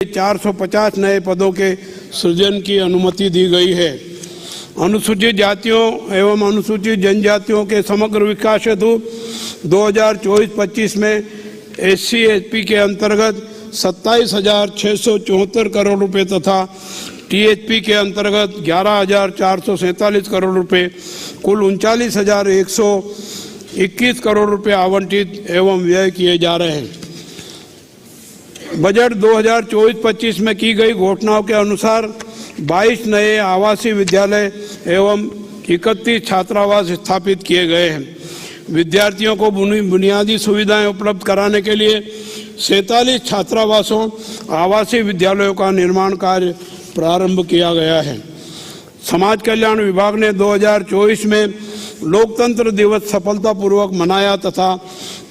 450 नए पदों के सृजन की अनुमति दी गई है। अनुसूचित जातियों एवं अनुसूचित जनजातियों के समग्र विकास हेतु 2024-25 में SC/ST के अंतर्गत 27,674 करोड़ रुपए तथा THP के अंतर्गत 11,447 करोड़ रुपए, कुल 39,121 करोड़ रुपए आवंटित एवं व्यय किए जा रहे हैं। बजट 2024-25 में की गई घोषणाओं के अनुसार 22 नए आवासीय विद्यालय एवं 31 छात्रावास स्थापित किए गए हैं। विद्यार्थियों को बुनियादी सुविधाएं उपलब्ध कराने के लिए 47 छात्रावासों आवासीय विद्यालयों का निर्माण कार्य प्रारंभ किया गया है। समाज कल्याण विभाग ने 2024 में लोकतंत्र दिवस सफलतापूर्वक मनाया तथा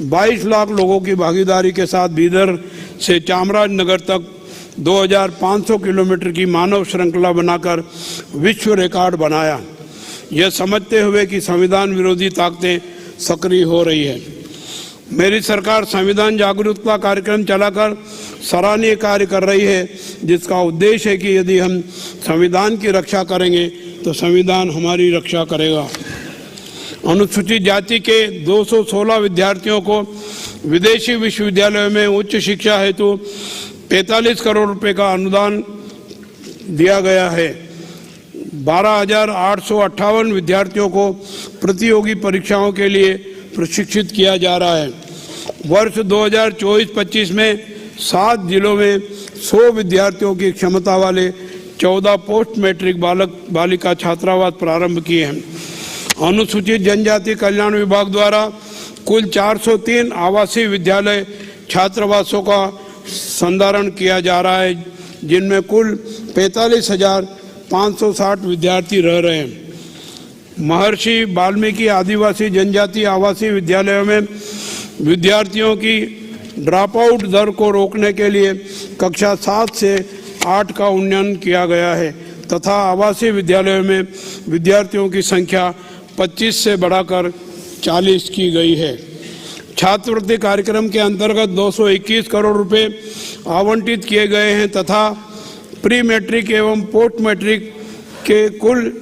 22 लाख लोगों की भागीदारी के साथ बीदर से चामराजनगर तक 2500 किलोमीटर की मानव श्रृंखला बनाकर विश्व रिकॉर्ड बनाया। यह समझते हुए कि संविधान विरोधी ताकतें सक्रिय हो रही है, मेरी सरकार संविधान जागरूकता कार्यक्रम चलाकर सराहनीय कार्य कर रही है, जिसका उद्देश्य है कि यदि हम संविधान की रक्षा करेंगे तो संविधान हमारी रक्षा करेगा। अनुसूचित जाति के 216 विद्यार्थियों को विदेशी विश्वविद्यालयों में उच्च शिक्षा हेतु 45 करोड़ रुपए का अनुदान दिया गया है। 12,858 विद्यार्थियों को प्रतियोगी परीक्षाओं के लिए प्रशिक्षित किया जा रहा है। वर्ष 2024-25 में 7 जिलों में 100 विद्यार्थियों की क्षमता वाले 14 पोस्ट मैट्रिक बालक बालिका छात्रावास प्रारंभ किए हैं। अनुसूचित जनजाति कल्याण विभाग द्वारा कुल 403 आवासीय विद्यालय छात्रावासों का संधारण किया जा रहा है, जिनमें कुल 45,560 विद्यार्थी रह रहे हैं। महर्षि वाल्मीकि आदिवासी जनजाति आवासीय विद्यालयों में विद्यार्थियों की ड्रॉप आउट दर को रोकने के लिए कक्षा 7 से 8 का उन्नयन किया गया है तथा आवासीय विद्यालयों में विद्यार्थियों की संख्या 25 से बढ़ाकर 40 की गई है। छात्रवृत्ति कार्यक्रम के अंतर्गत 221 करोड़ रुपए आवंटित किए गए हैं तथा प्री मैट्रिक एवं पोस्ट मैट्रिक के कुल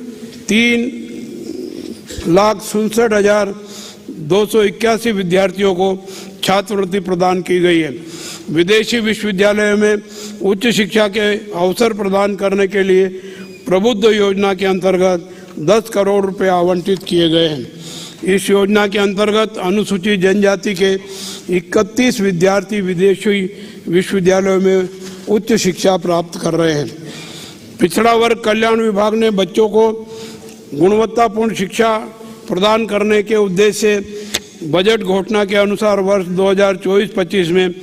3,67,281 विद्यार्थियों को छात्रवृत्ति प्रदान की गई है। विदेशी विश्वविद्यालयों में उच्च शिक्षा के अवसर प्रदान करने के लिए प्रबुद्ध योजना के अंतर्गत 10 करोड़ रुपए आवंटित किए गए हैं। इस योजना के अंतर्गत अनुसूचित जनजाति के 31 विद्यार्थी विदेशी विश्वविद्यालयों में उच्च शिक्षा प्राप्त कर रहे हैं। पिछड़ा वर्ग कल्याण विभाग ने बच्चों को गुणवत्तापूर्ण शिक्षा प्रदान करने के उद्देश्य से बजट घोषणा के अनुसार वर्ष 2024-25 में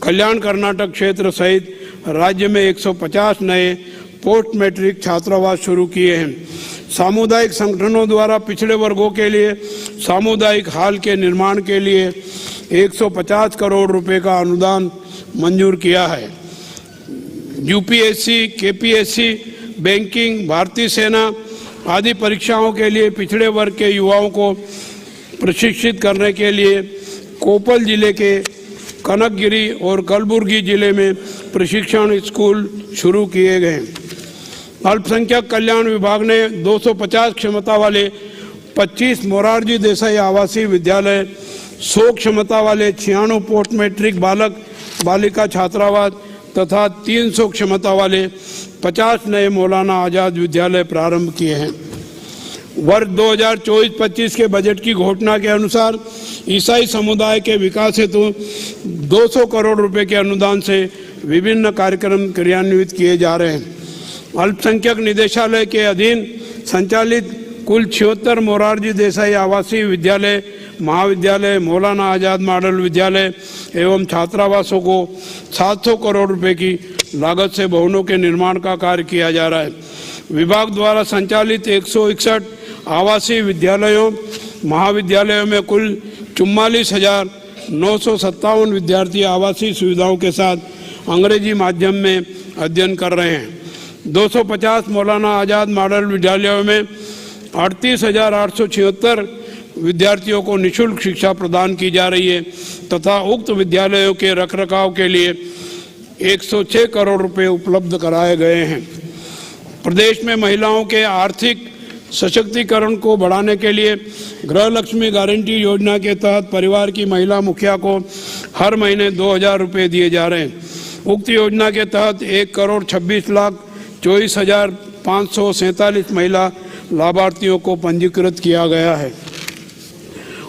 कल्याण कर्नाटक क्षेत्र सहित राज्य में 150 नए पोस्ट मैट्रिक छात्रावास शुरू किए हैं। सामुदायिक संगठनों द्वारा पिछड़े वर्गों के लिए सामुदायिक हॉल के निर्माण के लिए 150 करोड़ रुपए का अनुदान मंजूर किया है। यूपीएससी, केपीएससी, बैंकिंग, भारतीय सेना आदि परीक्षाओं के लिए पिछड़े वर्ग के युवाओं को प्रशिक्षित करने के लिए कोपल जिले के कनकगिरी और कलबुर्गी जिले में प्रशिक्षण स्कूल शुरू किए गए। अल्पसंख्यक कल्याण विभाग ने 250 क्षमता वाले 25 मोरारजी देसाई आवासीय विद्यालय, 100 क्षमता वाले 96 पोस्ट मैट्रिक बालक बालिका छात्रावास तथा 300 क्षमता वाले 50 नए मौलाना आजाद विद्यालय प्रारंभ किए हैं। वर्ष 2024-25 के बजट की घोषणा के अनुसार ईसाई समुदाय के विकास हेतु 200 करोड़ रुपए के अनुदान से विभिन्न कार्यक्रम क्रियान्वित किए जा रहे हैं। अल्पसंख्यक निदेशालय के अधीन संचालित कुल 76 मोरारजी देसाई आवासीय विद्यालय, महाविद्यालय, मौलाना आजाद मॉडल विद्यालय एवं छात्रावासों को 700 करोड़ रुपए की लागत से भवनों के निर्माण का कार्य किया जा रहा है। विभाग द्वारा संचालित 161 आवासीय विद्यालयों, महाविद्यालयों में कुल 44,957 विद्यार्थी आवासीय सुविधाओं के साथ अंग्रेजी माध्यम में अध्ययन कर रहे हैं। 250 मौलाना आजाद मॉडल विद्यालयों में 38,876 विद्यार्थियों को निःशुल्क शिक्षा प्रदान की जा रही है तथा उक्त विद्यालयों के रखरखाव के लिए 106 करोड़ रुपए उपलब्ध कराए गए हैं। प्रदेश में महिलाओं के आर्थिक सशक्तिकरण को बढ़ाने के लिए गृह लक्ष्मी गारंटी योजना के तहत परिवार की महिला मुखिया को हर महीने 2000 रुपये दिए जा रहे हैं। उक्त योजना के तहत 1,26,24,547 महिला लाभार्थियों को पंजीकृत किया गया है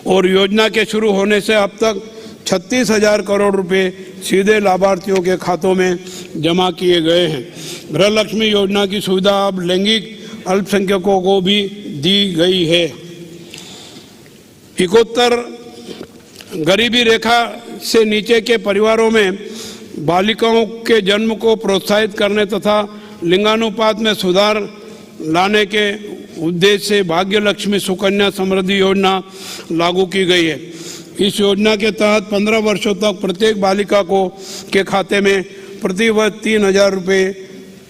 और योजना के शुरू होने से अब तक 36,000 करोड़ रुपए सीधे लाभार्थियों के खातों में जमा किए गए हैं। गृह लक्ष्मी योजना की सुविधा अब लैंगिक अल्पसंख्यकों को भी दी गई है। 71 गरीबी रेखा से नीचे के परिवारों में बालिकाओं के जन्म को प्रोत्साहित करने तथा लिंगानुपात में सुधार लाने के उद्देश्य से भाग्य लक्ष्मी सुकन्या समृद्धि योजना लागू की गई है। इस योजना के तहत 15 वर्षों तक प्रत्येक बालिका को के खाते में प्रति वर्ष 3,000 रुपये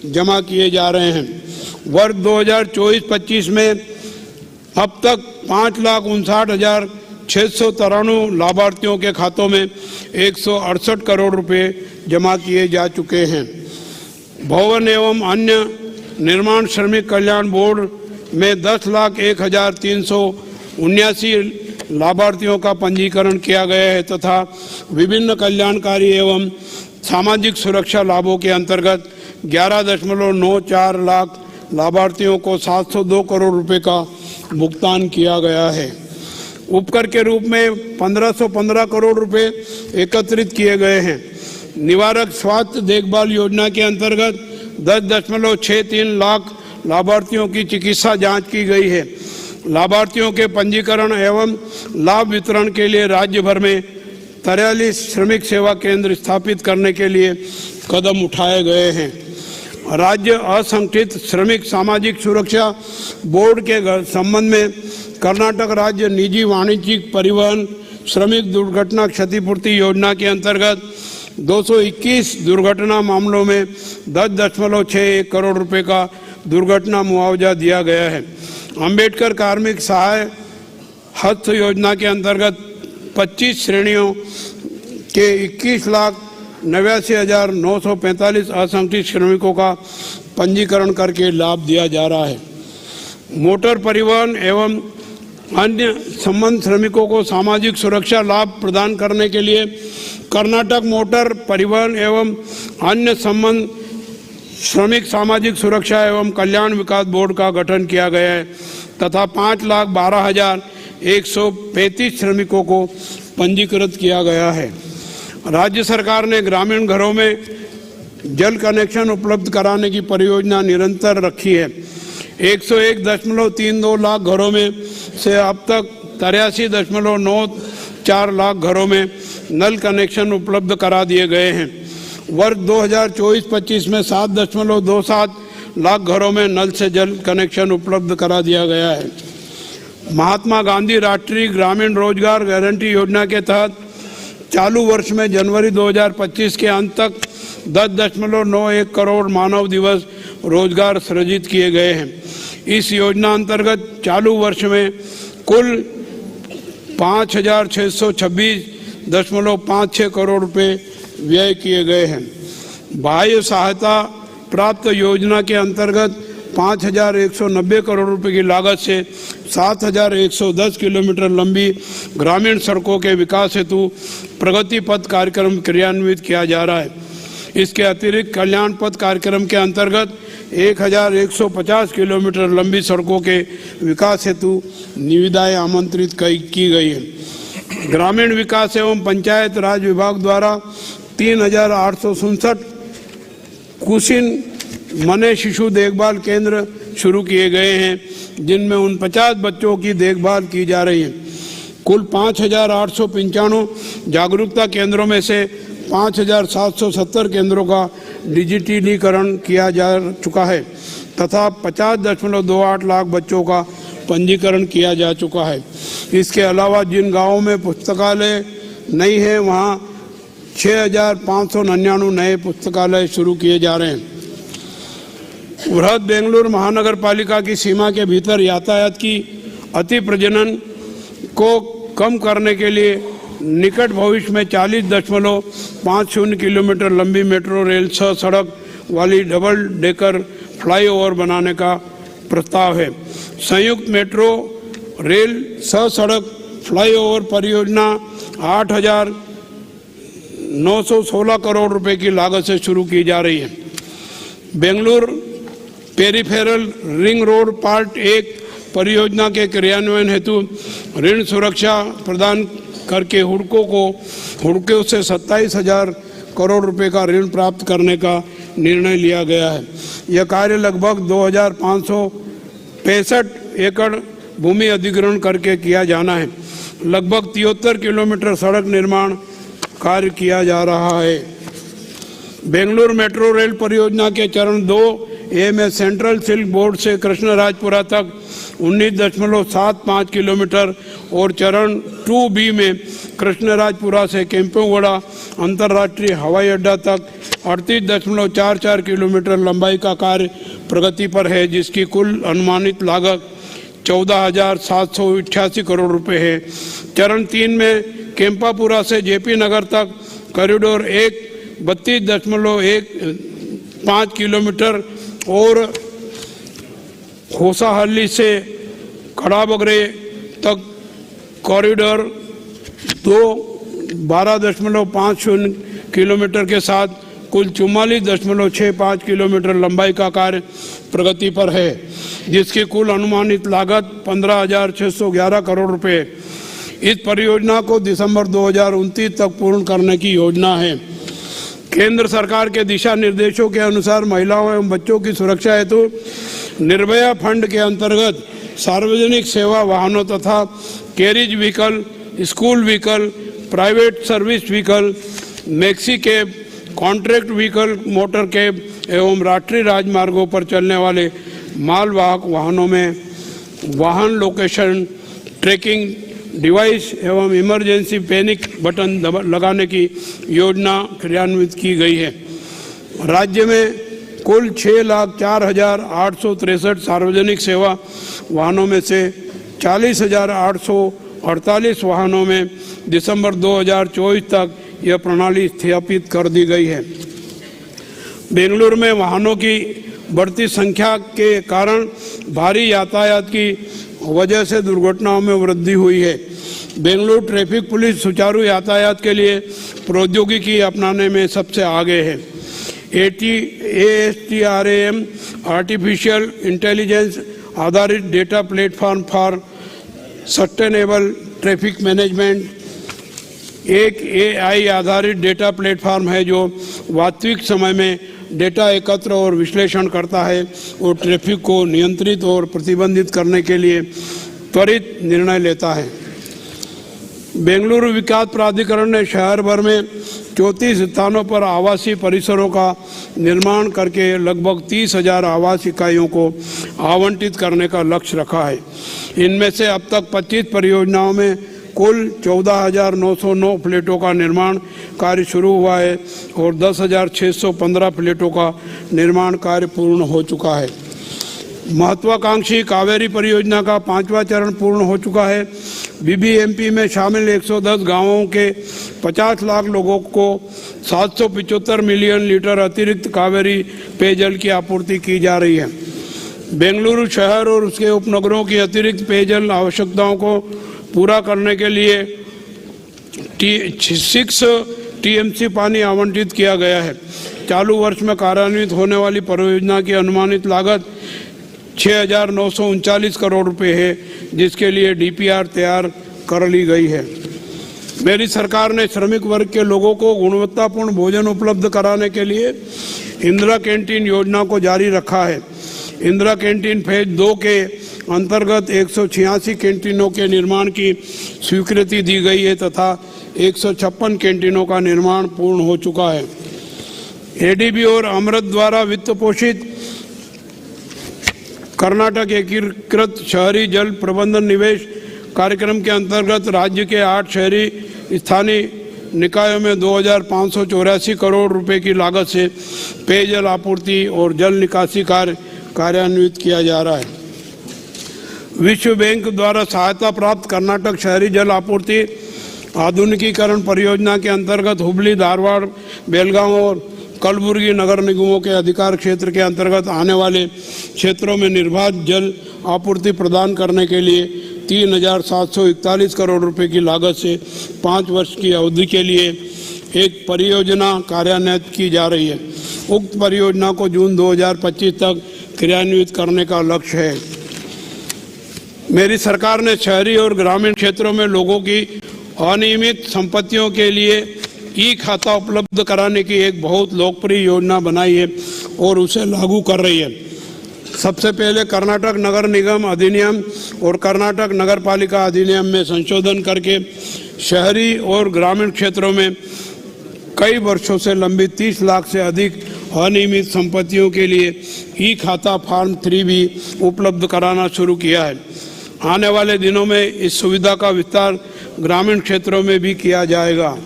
जमा किए जा रहे हैं। वर्ष 2024-25 में अब तक 5,59,693 लाभार्थियों के खातों में 168 करोड़ रुपए जमा किए जा चुके हैं। भवन एवं अन्य निर्माण श्रमिक कल्याण बोर्ड में 10,01,379 लाभार्थियों का पंजीकरण किया गया है तथा विभिन्न कल्याणकारी एवं सामाजिक सुरक्षा लाभों के अंतर्गत 11.94 लाख लाभार्थियों को 702 करोड़ रुपए का भुगतान किया गया है। उपकर के रूप में 1515 करोड़ रुपए एकत्रित किए गए हैं। निवारक स्वास्थ्य देखभाल योजना के अंतर्गत 10.63 लाख लाभार्थियों की चिकित्सा जांच की गई है। लाभार्थियों के पंजीकरण एवं लाभ वितरण के लिए राज्य भर में 43 श्रमिक सेवा केंद्र स्थापित करने के लिए कदम उठाए गए हैं। राज्य असंगठित श्रमिक सामाजिक सुरक्षा बोर्ड के संबंध में कर्नाटक राज्य निजी वाणिज्यिक परिवहन श्रमिक दुर्घटना क्षतिपूर्ति योजना के अंतर्गत 221 दुर्घटना मामलों में 10.61 करोड़ रुपए का दुर्घटना मुआवजा दिया गया है। अंबेडकर कार्मिक सहाय हस्त योजना के अंतर्गत 25 श्रेणियों के 21,89,945 असंगठित श्रमिकों का पंजीकरण करके लाभ दिया जा रहा है। मोटर परिवहन एवं अन्य संबंध श्रमिकों को सामाजिक सुरक्षा लाभ प्रदान करने के लिए कर्नाटक मोटर परिवहन एवं अन्य संबंध श्रमिक सामाजिक सुरक्षा एवं कल्याण विकास बोर्ड का गठन किया गया है तथा 5,12,135 श्रमिकों को पंजीकृत किया गया है। राज्य सरकार ने ग्रामीण घरों में जल कनेक्शन उपलब्ध कराने की परियोजना निरंतर रखी है। 101.32 लाख घरों में से अब तक 83.94 लाख घरों में नल कनेक्शन उपलब्ध करा दिए गए हैं। वर्ष 2024-25 में 7.27 लाख घरों में नल से जल कनेक्शन उपलब्ध करा दिया गया है। महात्मा गांधी राष्ट्रीय ग्रामीण रोजगार गारंटी योजना के तहत चालू वर्ष में जनवरी 2025 के अंत तक 10.91 करोड़ मानव दिवस रोजगार सृजित किए गए हैं। इस योजना अंतर्गत चालू वर्ष में कुल 5,626.56 करोड़ रुपए व्यय किए गए हैं। बाह्य सहायता प्राप्त योजना के अंतर्गत 5,190 करोड़ रुपए की लागत से 7,110 किलोमीटर लंबी ग्रामीण सड़कों के विकास हेतु प्रगति पथ कार्यक्रम क्रियान्वित किया जा रहा है। इसके अतिरिक्त कल्याण पथ कार्यक्रम के अंतर्गत 1,150 किलोमीटर लंबी सड़कों के विकास हेतु निविदाएं आमंत्रित की गई है। ग्रामीण विकास एवं पंचायत राज विभाग द्वारा 3,867 कुशीन मने शिशु देखभाल केंद्र शुरू किए गए हैं, जिनमें 49 बच्चों की देखभाल की जा रही है। कुल 5,895 जागरूकता केंद्रों में से 5,770 केंद्रों का डिजिटलीकरण किया जा चुका है तथा 50.28 लाख बच्चों का पंजीकरण किया जा चुका है। इसके अलावा जिन गांवों में पुस्तकालय नहीं है, वहां 6,599 नए पुस्तकालय शुरू किए जा रहे हैं। बृहद बेंगलुरु महानगर पालिका की सीमा के भीतर यातायात की अति प्रजनन को कम करने के लिए निकट भविष्य में 40.50 किलोमीटर लंबी मेट्रो रेल 6 सड़क वाली डबल डेकर फ्लाईओवर बनाने का प्रस्ताव है। संयुक्त मेट्रो रेल 6 सड़क फ्लाईओवर परियोजना 8,916 करोड़ रुपए की लागत से शुरू की जा रही है। Bengaluru peripheral ring road part 1 परियोजना के क्रियान्वयन हेतु ऋण सुरक्षा प्रदान करके हुडको से 27,000 करोड़ रुपए का ऋण प्राप्त करने का निर्णय लिया गया है। यह कार्य लगभग 2,565 एकड़ भूमि अधिग्रहण करके किया जाना है। लगभग 73 किलोमीटर सड़क निर्माण कार्य किया जा रहा है। बेंगलुरु मेट्रो रेल परियोजना के चरण 2A में सेंट्रल सिल्क बोर्ड से कृष्णराजपुरा तक 19.75 किलोमीटर और चरण 2B में कृष्णराजपुरा से केंपेगौड़ा अंतर्राष्ट्रीय हवाई अड्डा तक 38.44 किलोमीटर लंबाई का कार्य प्रगति पर है, जिसकी कुल अनुमानित लागत 14,788 करोड़ रुपए है। चरण 3 में केम्पापुरा से जेपी नगर तक कॉरिडोर 1 32.15 किलोमीटर और खोसाहल्ली से कड़ाबगरे तक कॉरिडोर 2 12.50 किलोमीटर के साथ कुल 44.65 किलोमीटर लंबाई का कार्य प्रगति पर है, जिसकी कुल अनुमानित लागत 15,611 करोड़ रुपए। इस परियोजना को दिसंबर 2029 तक पूर्ण करने की योजना है। केंद्र सरकार के दिशा निर्देशों के अनुसार महिलाओं एवं बच्चों की सुरक्षा हेतु निर्भया फंड के अंतर्गत सार्वजनिक सेवा वाहनों तथा carriage vehicle, school vehicle, private service vehicle, maxi cab, contract vehicle, motor cab एवं राष्ट्रीय राजमार्गों पर चलने वाले मालवाहक वाहनों में वाहन लोकेशन ट्रैकिंग डिवाइस एवं इमरजेंसी पैनिक बटन लगाने की योजना क्रियान्वित की गई है। राज्य में कुल 6,04,863 सार्वजनिक सेवा वाहनों में से 40,848 वाहनों में दिसंबर 2024 तक यह प्रणाली स्थापित कर दी गई है। बेंगलुरु में वाहनों की बढ़ती संख्या के कारण भारी यातायात की वजह से दुर्घटनाओं में वृद्धि हुई है। बेंगलुरु ट्रैफिक पुलिस सुचारू यातायात के लिए प्रौद्योगिकी अपनाने में सबसे आगे है। ASTRAM आर्टिफिशियल इंटेलिजेंस आधारित data platform for sustainable traffic management एक AI आधारित डेटा प्लेटफॉर्म है जो वास्तविक समय में डेटा एकत्र और विश्लेषण करता है और ट्रैफिक को नियंत्रित और प्रतिबंधित करने के लिए त्वरित निर्णय लेता है। बेंगलुरु विकास प्राधिकरण ने शहर भर में 34 स्थानों पर आवासीय परिसरों का निर्माण करके लगभग 30,000 आवास इकाइयों को आवंटित करने का लक्ष्य रखा है। इनमें से अब तक 25 परियोजनाओं में कुल 14,909 फ्लैटों का निर्माण कार्य शुरू हुआ है और 10,615 फ्लैटों का निर्माण कार्य पूर्ण हो चुका है। महत्वाकांक्षी कावेरी परियोजना का 5वां चरण पूर्ण हो चुका है। BBMP में शामिल 110 गांवों के 50 लाख लोगों को 775 मिलियन लीटर अतिरिक्त कावेरी पेयजल की आपूर्ति की जा रही है। बेंगलुरु शहर और उसके उपनगरों की अतिरिक्त पेयजल आवश्यकताओं को पूरा करने के लिए 6 TMC पानी आवंटित किया गया है। चालू वर्ष में कार्यान्वित होने वाली परियोजना की अनुमानित लागत 6,939 करोड़ रुपए है, जिसके लिए DPR तैयार कर ली गई है। मेरी सरकार ने श्रमिक वर्ग के लोगों को गुणवत्तापूर्ण भोजन उपलब्ध कराने के लिए इंदिरा कैंटीन योजना को जारी रखा है। इंदिरा कैंटीन फेज 2 के अंतर्गत 186 कैंटीनों के निर्माण की स्वीकृति दी गई है तथा 156 कैंटीनों का निर्माण पूर्ण हो चुका है। ADB और अमृत द्वारा वित्त पोषित कर्नाटक एकीकृत शहरी जल प्रबंधन निवेश कार्यक्रम के अंतर्गत राज्य के 8 शहरी स्थानीय निकायों में 2,584 करोड़ रुपए की लागत से पेयजल आपूर्ति और जल निकासी कार्य कार्यान्वित किया जा रहा है। विश्व बैंक द्वारा सहायता प्राप्त कर्नाटक शहरी जल आपूर्ति आधुनिकीकरण परियोजना के अंतर्गत हुबली, धारवाड़, बेलगांव और कलबुर्गी नगर निगमों के अधिकार क्षेत्र के अंतर्गत आने वाले क्षेत्रों में निर्बाध जल आपूर्ति प्रदान करने के लिए 3,741 करोड़ रुपए की लागत से 5 वर्ष की अवधि के लिए एक परियोजना कार्यान्वित की जा रही है। उक्त परियोजना को जून 2025 तक क्रियान्वित करने का लक्ष्य है। मेरी सरकार ने शहरी और ग्रामीण क्षेत्रों में लोगों की अनियमित संपत्तियों के लिए ई खाता उपलब्ध कराने की एक बहुत लोकप्रिय योजना बनाई है और उसे लागू कर रही है। सबसे पहले कर्नाटक नगर निगम अधिनियम और कर्नाटक नगरपालिका अधिनियम में संशोधन करके शहरी और ग्रामीण क्षेत्रों में कई वर्षों से लंबित 30 लाख से अधिक अनियमित संपत्तियों के लिए ई खाता फॉर्म 3 भी उपलब्ध कराना शुरू किया है। आने वाले दिनों में इस सुविधा का विस्तार ग्रामीण क्षेत्रों में भी किया जाएगा।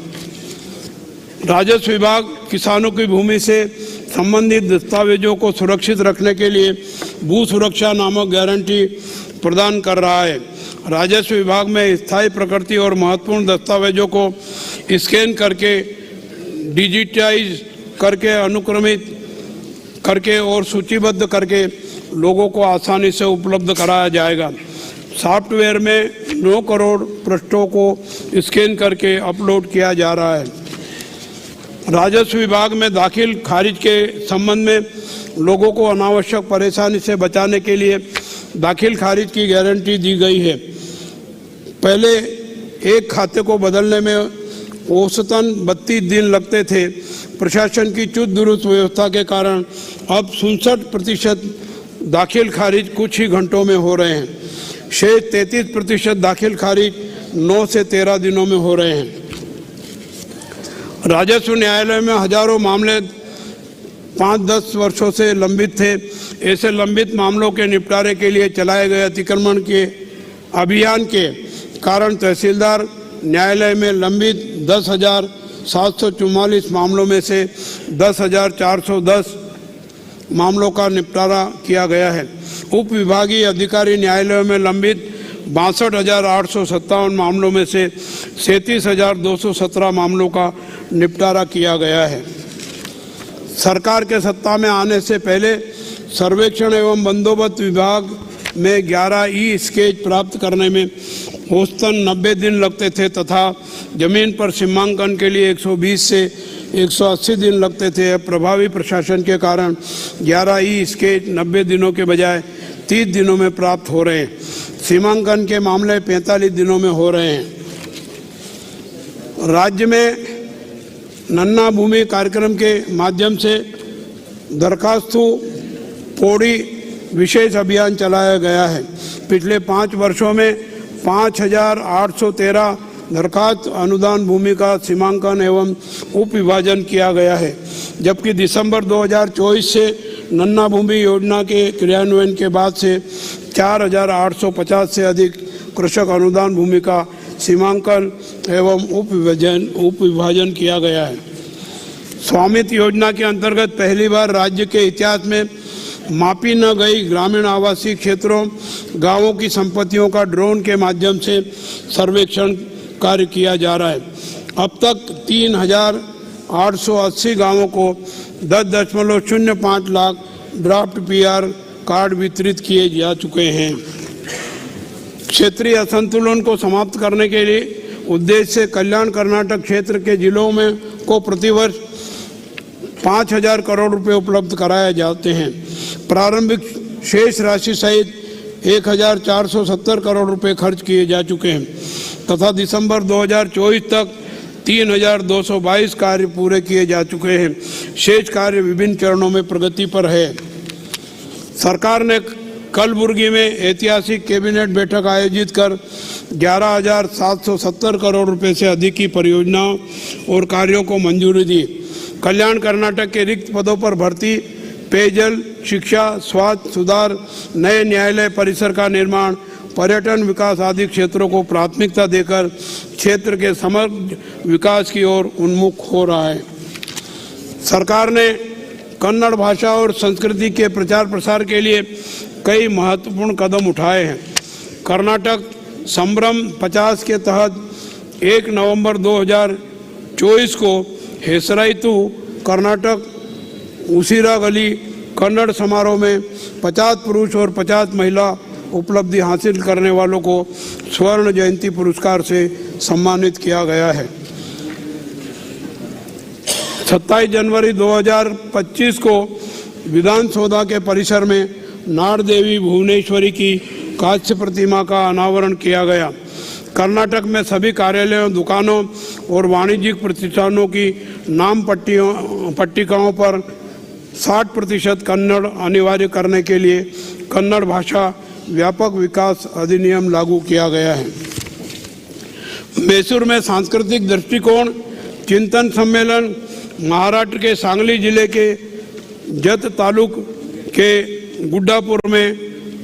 राजस्व विभाग किसानों की भूमि से संबंधित दस्तावेजों को सुरक्षित रखने के लिए भू सुरक्षा नामक गारंटी प्रदान कर रहा है। राजस्व विभाग में स्थायी प्रकृति और महत्वपूर्ण दस्तावेजों को स्कैन करके डिजिटाइज करके अनुक्रमित करके और सूचीबद्ध करके लोगों को आसानी से उपलब्ध कराया जाएगा। सॉफ्टवेयर में 9 करोड़ पृष्ठों को स्कैन करके अपलोड किया जा रहा है। राजस्व विभाग में दाखिल खारिज के संबंध में लोगों को अनावश्यक परेशानी से बचाने के लिए दाखिल खारिज की गारंटी दी गई है। पहले एक खाते को बदलने में औसतन 32 दिन लगते थे। प्रशासन की चुस्त दुरुस्त व्यवस्था के कारण अब 67% दाखिल खारिज कुछ ही घंटों में हो रहे हैं। शेष 33% दाखिल खारिज 9 से 13 दिनों में हो रहे हैं। राजस्व न्यायालय में हजारों मामले 5-10 वर्षों से लंबित थे। ऐसे लंबित मामलों के निपटारे के लिए चलाए गए अतिक्रमण के अभियान के कारण तहसीलदार न्यायालय में लंबित 10,744 मामलों में से 10,410 मामलों का निपटारा किया गया है। उप विभागीय अधिकारी न्यायालयों में लंबित 62,857 मामलों में से 37,217 मामलों का निपटारा किया गया है। सरकार के सत्ता में आने से पहले सर्वेक्षण एवं बंदोबस्त विभाग में 11 ई स्केच प्राप्त करने में औसतन 90 दिन लगते थे तथा जमीन पर सीमांकन के लिए 120 से 180 दिन लगते थे। प्रभावी प्रशासन के कारण 11 ई स्केच 90 दिनों के बजाय 30 दिनों में प्राप्त हो रहे हैं। सीमांकन के मामले 45 दिनों में हो रहे हैं। राज्य में नन्ना भूमि कार्यक्रम के माध्यम से दरखास्तों पौड़ी विशेष अभियान चलाया गया है। पिछले 5 वर्षों में 5,813 दरखास्त अनुदान भूमि का सीमांकन एवं उप विभाजन किया गया है, जबकि दिसंबर 2024 से नन्ना भूमि योजना के क्रियान्वयन के बाद से 4,850 से अधिक कृषक अनुदान भूमि का सीमांकन एवं उप विभाजन किया गया है। स्वामित्व योजना के अंतर्गत पहली बार राज्य के इतिहास में मापी न गई ग्रामीण आवासीय क्षेत्रों गांवों की संपत्तियों का ड्रोन के माध्यम से सर्वेक्षण कार्य किया जा रहा है। अब तक 3,880 गांवों को 10.05 लाख ड्राफ्ट पीआर कार्ड वितरित किए जा चुके हैं। क्षेत्रीय असंतुलन को समाप्त करने के लिए उद्देश्य से कल्याण कर्नाटक क्षेत्र के जिलों में को प्रतिवर्ष 5,000 करोड़ रुपए उपलब्ध कराए जाते हैं। प्रारंभिक शेष राशि सहित 1,470 करोड़ रुपए खर्च किए जा चुके हैं तथा दिसंबर 2024 तक 3,222 कार्य पूरे किए जा चुके हैं। शेष कार्य विभिन्न चरणों में प्रगति पर है। सरकार ने कलबुर्गी में ऐतिहासिक कैबिनेट बैठक आयोजित कर 11,770 करोड़ रुपए से अधिक की परियोजनाओं और कार्यों को मंजूरी दी। कल्याण कर्नाटक के रिक्त पदों पर भर्ती, पेयजल, शिक्षा, स्वास्थ्य सुधार, नए न्यायालय परिसर का निर्माण, पर्यटन विकास आदि क्षेत्रों को प्राथमिकता देकर क्षेत्र के समग्र विकास की ओर उन्मुख हो रहा है। सरकार ने कन्नड़ भाषा और संस्कृति के प्रचार प्रसार के लिए कई महत्वपूर्ण कदम उठाए हैं। कर्नाटक संभ्रम 50 के तहत 1 नवंबर 2024 को हेसराइतु कर्नाटक उसीरा गली कन्नड़ समारोह में 50 पुरुष और 50 महिला उपलब्धि हासिल करने वालों को स्वर्ण जयंती पुरस्कार से सम्मानित किया गया है। 27 जनवरी 2025 को विधानसौधा के परिसर में नाड़ देवी भुवनेश्वरी की कांस्य प्रतिमा का अनावरण किया गया। कर्नाटक में सभी कार्यालयों, दुकानों और वाणिज्यिक प्रतिष्ठानों की नाम पट्टिकाओं पर 60% कन्नड़ अनिवार्य करने के लिए कन्नड़ भाषा व्यापक विकास अधिनियम लागू किया गया है। मैसूर में सांस्कृतिक दृष्टिकोण चिंतन सम्मेलन महाराष्ट्र के सांगली जिले के जत तालुक के गुड्डापुर में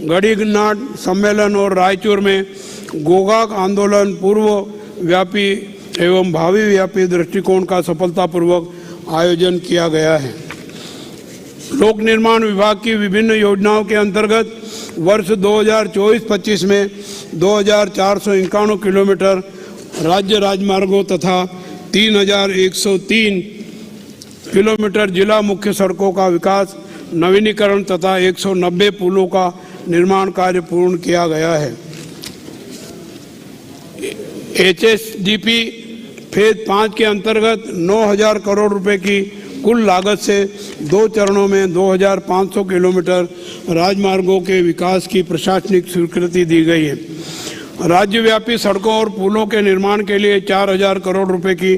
गड़ीनाट सम्मेलन और रायचूर में गोकाक आंदोलन पूर्व व्यापी एवं भावी व्यापी दृष्टिकोण का सफलतापूर्वक आयोजन किया गया है। लोक निर्माण विभाग की विभिन्न योजनाओं के अंतर्गत वर्ष 2024-25 में 2451 किलोमीटर राज्य राजमार्गों तथा 3103 किलोमीटर जिला मुख्य सड़कों का विकास, नवीनीकरण तथा 190 पुलों का निर्माण कार्य पूर्ण किया गया है। HSDP फेज 5 के अंतर्गत 9000 करोड़ रुपए की कुल लागत से 2 चरणों में 2500 किलोमीटर राजमार्गों के विकास की प्रशासनिक स्वीकृति दी गई है। राज्यव्यापी सड़कों और पुलों के निर्माण के लिए 4000 करोड़ रुपए की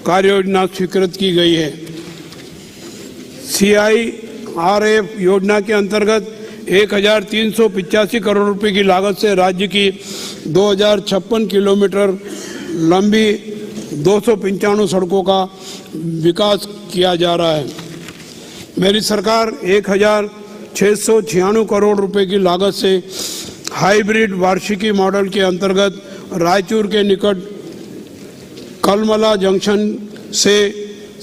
कार्ययोजना स्वीकृत की गई है। CIRF योजना के अंतर्गत 1385 करोड़ रुपए की लागत से राज्य की 2056 किलोमीटर लंबी 295 सड़कों का विकास किया जा रहा है। मेरी सरकार 1696 करोड़ रुपए की लागत से हाइब्रिड वार्षिकी मॉडल के अंतर्गत रायचूर के निकट कलमला जंक्शन से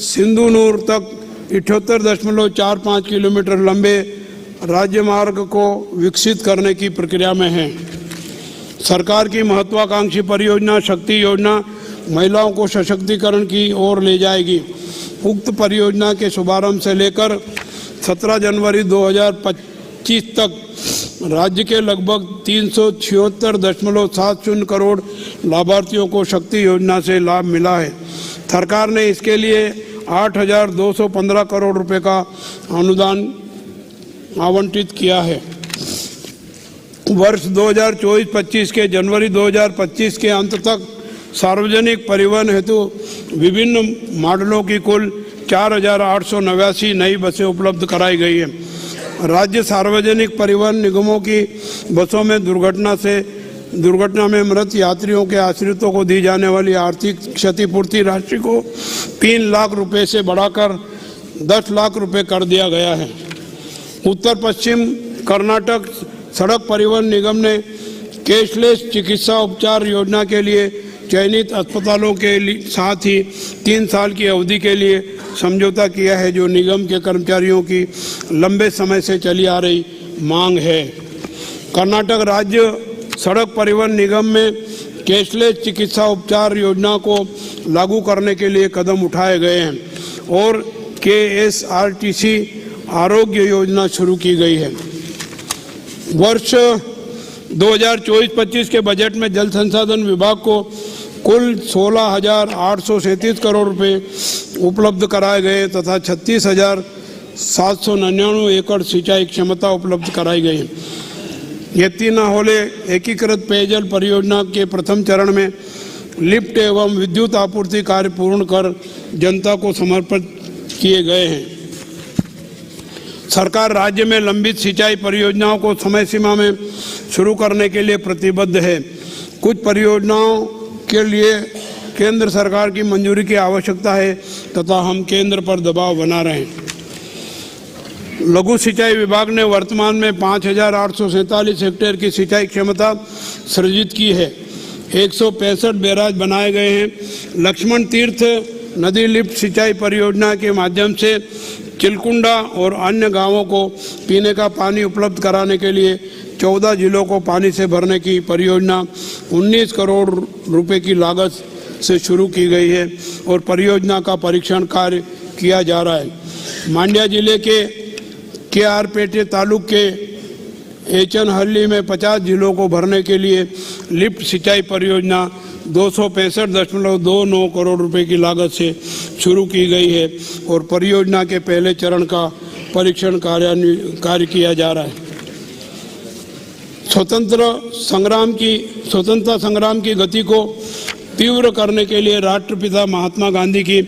सिंधुनूर तक 78.45 किलोमीटर लंबे राज्य मार्ग को विकसित करने की प्रक्रिया में है। सरकार की महत्वाकांक्षी परियोजना शक्ति योजना महिलाओं को सशक्तिकरण की ओर ले जाएगी। उक्त परियोजना के शुभारंभ से लेकर 17 जनवरी 2025 तक राज्य के लगभग 376.70 करोड़ लाभार्थियों को शक्ति योजना से लाभ मिला है। सरकार ने इसके लिए 8215 करोड़ रुपए का अनुदान आवंटित किया है। वर्ष 2024-25 के जनवरी 2025 के अंत तक सार्वजनिक परिवहन हेतु विभिन्न मॉडलों की कुल 4889 नई बसें उपलब्ध कराई गई है। राज्य सार्वजनिक परिवहन निगमों की बसों में दुर्घटना में मृत यात्रियों के आश्रितों को दी जाने वाली आर्थिक क्षतिपूर्ति राशि को 3 लाख रुपए से बढ़ाकर 10 लाख रुपए कर दिया गया है। उत्तर पश्चिम कर्नाटक सड़क परिवहन निगम ने कैशलेस चिकित्सा उपचार योजना के लिए चयनित अस्पतालों के साथ ही 3 साल की अवधि के लिए समझौता किया है, जो निगम के कर्मचारियों की लंबे समय से चली आ रही मांग है। कर्नाटक राज्य सड़क परिवहन निगम में कैशलेस चिकित्सा उपचार योजना को लागू करने के लिए कदम उठाए गए हैं और KSRTC आरोग्य योजना शुरू की गई है। वर्ष 2024-25 के बजट में जल संसाधन विभाग को कुल 16,837 करोड़ रुपए उपलब्ध कराए गए तथा 36,799 एकड़ सिंचाई क्षमता उपलब्ध कराई गई है। ये 3 होले एकीकृत पेयजल परियोजना के प्रथम चरण में लिफ्ट एवं विद्युत आपूर्ति कार्य पूर्ण कर जनता को समर्पित किए गए हैं। सरकार राज्य में लंबित सिंचाई परियोजनाओं को समय सीमा में शुरू करने के लिए प्रतिबद्ध है। कुछ परियोजनाओं के लिए केंद्र सरकार की मंजूरी की आवश्यकता है तथा हम केंद्र पर दबाव बना रहे हैं। लघु सिंचाई विभाग ने वर्तमान में 5,847 हेक्टेयर की सिंचाई क्षमता सृजित की है। 165 बैराज बनाए गए हैं। लक्ष्मण तीर्थ नदी लिफ्ट सिंचाई परियोजना के माध्यम से चिलकुंडा और अन्य गांवों को पीने का पानी उपलब्ध कराने के लिए 14 जिलों को पानी से भरने की परियोजना 19 करोड़ रुपए की लागत से शुरू की गई है और परियोजना का परीक्षण कार्य किया जा रहा है। मांड्या जिले के KR-पेटे तालुक के एचनहल्ली में 50 जिलों को भरने के लिए लिफ्ट सिंचाई परियोजना 265.29 करोड़ रुपए की लागत से शुरू की गई है और परियोजना के पहले चरण का परीक्षण कार्य किया जा रहा है। स्वतंत्रता संग्राम की गति को तीव्र करने के लिए राष्ट्रपिता महात्मा गांधी की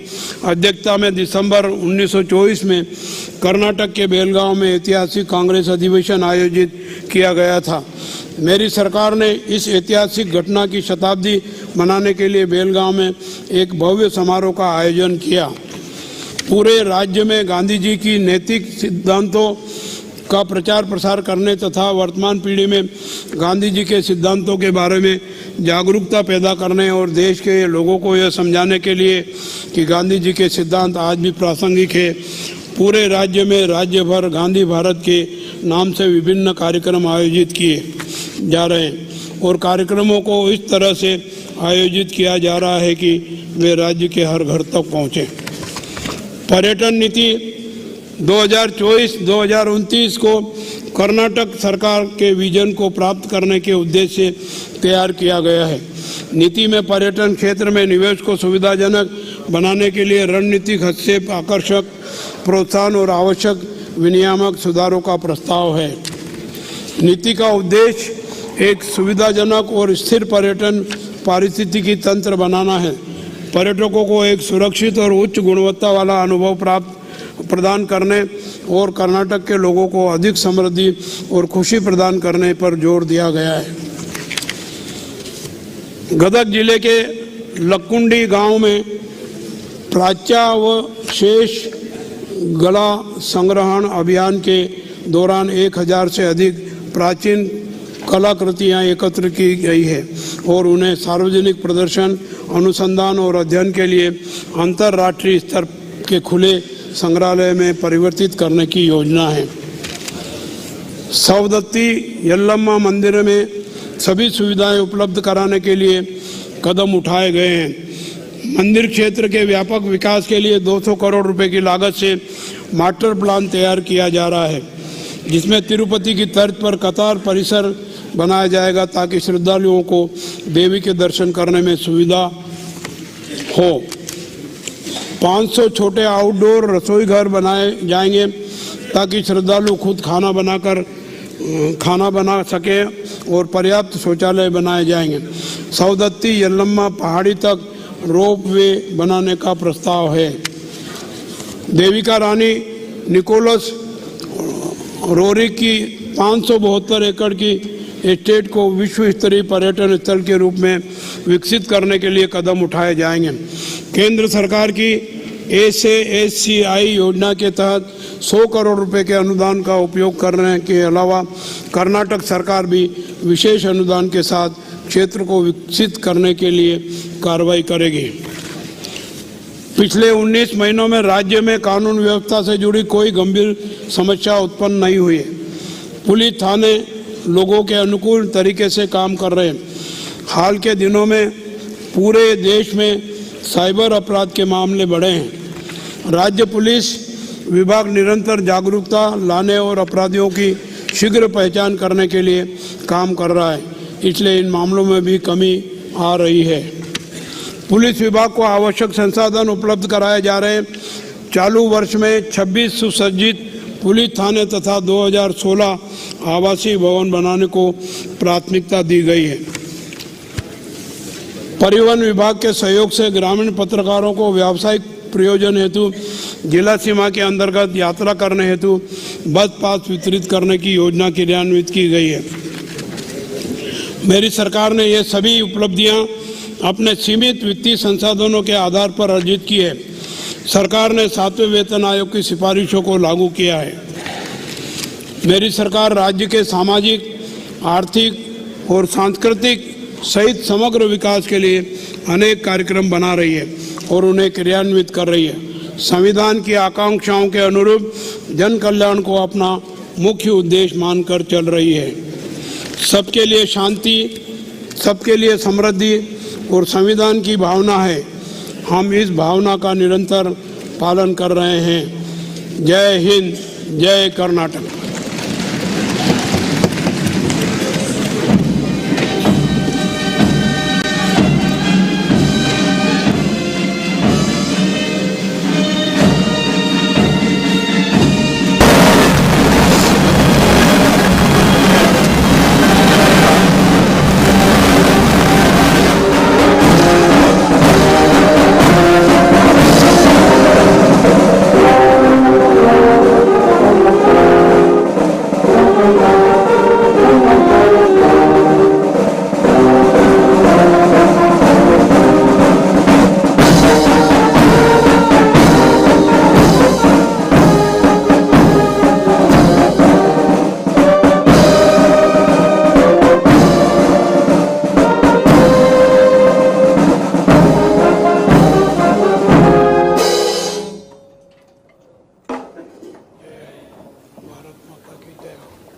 अध्यक्षता में दिसंबर 1924 में कर्नाटक के बेलगांव में ऐतिहासिक कांग्रेस अधिवेशन आयोजित किया गया था। मेरी सरकार ने इस ऐतिहासिक घटना की शताब्दी मनाने के लिए बेलगांव में एक भव्य समारोह का आयोजन किया। पूरे राज्य में गांधी जी की नैतिक सिद्धांतों का प्रचार प्रसार करने तथा वर्तमान पीढ़ी में गांधी जी के सिद्धांतों के बारे में जागरूकता पैदा करने और देश के लोगों को यह समझाने के लिए कि गांधी जी के सिद्धांत आज भी प्रासंगिक है, पूरे राज्य में राज्य भर गांधी भारत के नाम से विभिन्न कार्यक्रम आयोजित किए जा रहे हैं और कार्यक्रमों को इस तरह से आयोजित किया जा रहा है कि वे राज्य के हर घर तक पहुँचे। पर्यटन नीति 2024-2029 को कर्नाटक सरकार के विजन को प्राप्त करने के उद्देश्य से तैयार किया गया है। नीति में पर्यटन क्षेत्र में निवेश को सुविधाजनक बनाने के लिए रणनीतिक हस्तक्षेप, आकर्षक प्रोत्साहन और आवश्यक विनियामक सुधारों का प्रस्ताव है। नीति का उद्देश्य एक सुविधाजनक और स्थिर पर्यटन पारिस्थितिकी तंत्र बनाना है, पर्यटकों को एक सुरक्षित और उच्च गुणवत्ता वाला अनुभव प्रदान करने और कर्नाटक के लोगों को अधिक समृद्धि और खुशी प्रदान करने पर जोर दिया गया है। गदग जिले के लक्कुंडी गांव में प्राच्या व शेष गला संग्रहण अभियान के दौरान 1000 से अधिक प्राचीन कलाकृतियां एकत्र की गई है और उन्हें सार्वजनिक प्रदर्शन, अनुसंधान और अध्ययन के लिए अंतर्राष्ट्रीय स्तर के खुले संग्रहालय में परिवर्तित करने की योजना है। सवदत्ती यल्लम्मा मंदिर में सभी सुविधाएं उपलब्ध कराने के लिए कदम उठाए गए हैं। मंदिर क्षेत्र के व्यापक विकास के लिए 200 करोड़ रुपए की लागत से मास्टर प्लान तैयार किया जा रहा है, जिसमें तिरुपति की तर्ज पर कतार परिसर बनाया जाएगा ताकि श्रद्धालुओं को देवी के दर्शन करने में सुविधा हो। 500 छोटे आउटडोर रसोई घर बनाए जाएंगे ताकि श्रद्धालु खुद खाना बना सके और पर्याप्त शौचालय बनाए जाएंगे। सवदत्ती यल्लम्मा पहाड़ी तक रोप वे बनाने का प्रस्ताव है। देविका रानी निकोलस रोरिक की 572 एकड़ की एस्टेट को विश्व स्तरीय पर्यटन स्थल के रूप में विकसित करने के लिए कदम उठाए जाएंगे। केंद्र सरकार की SASCI योजना के तहत 100 करोड़ रुपए के अनुदान का उपयोग करने के अलावा कर्नाटक सरकार भी विशेष अनुदान के साथ क्षेत्र को विकसित करने के लिए कार्रवाई करेगी। पिछले 19 महीनों में राज्य में कानून व्यवस्था से जुड़ी कोई गंभीर समस्या उत्पन्न नहीं हुई है। पुलिस थाने लोगों के अनुकूल तरीके से काम कर रहे हैं। हाल के दिनों में पूरे देश में साइबर अपराध के मामले बढ़े हैं। राज्य पुलिस विभाग निरंतर जागरूकता लाने और अपराधियों की शीघ्र पहचान करने के लिए काम कर रहा है, इसलिए इन मामलों में भी कमी आ रही है। पुलिस विभाग को आवश्यक संसाधन उपलब्ध कराए जा रहे हैं। चालू वर्ष में 26 सुसज्जित पुलिस थाने तथा 2016 आवासीय भवन बनाने को प्राथमिकता दी गई है। परिवहन विभाग के सहयोग से ग्रामीण पत्रकारों को व्यावसायिक प्रयोजन हेतु जिला सीमा के अंतर्गत यात्रा करने हेतु बस पास वितरित करने की योजना क्रियान्वित की गई है। मेरी सरकार ने ये सभी उपलब्धियां अपने सीमित वित्तीय संसाधनों के आधार पर अर्जित की है। सरकार ने 7वें वेतन आयोग की सिफारिशों को लागू किया है। मेरी सरकार राज्य के सामाजिक, आर्थिक और सांस्कृतिक सहित समग्र विकास के लिए अनेक कार्यक्रम बना रही है और उन्हें क्रियान्वित कर रही है। संविधान की आकांक्षाओं के अनुरूप जन कल्याण को अपना मुख्य उद्देश्य मानकर चल रही है। सबके लिए शांति, सबके लिए समृद्धि और संविधान की भावना है। हम इस भावना का निरंतर पालन कर रहे हैं। जय हिंद, जय कर्नाटक। भारत माता की जय हो।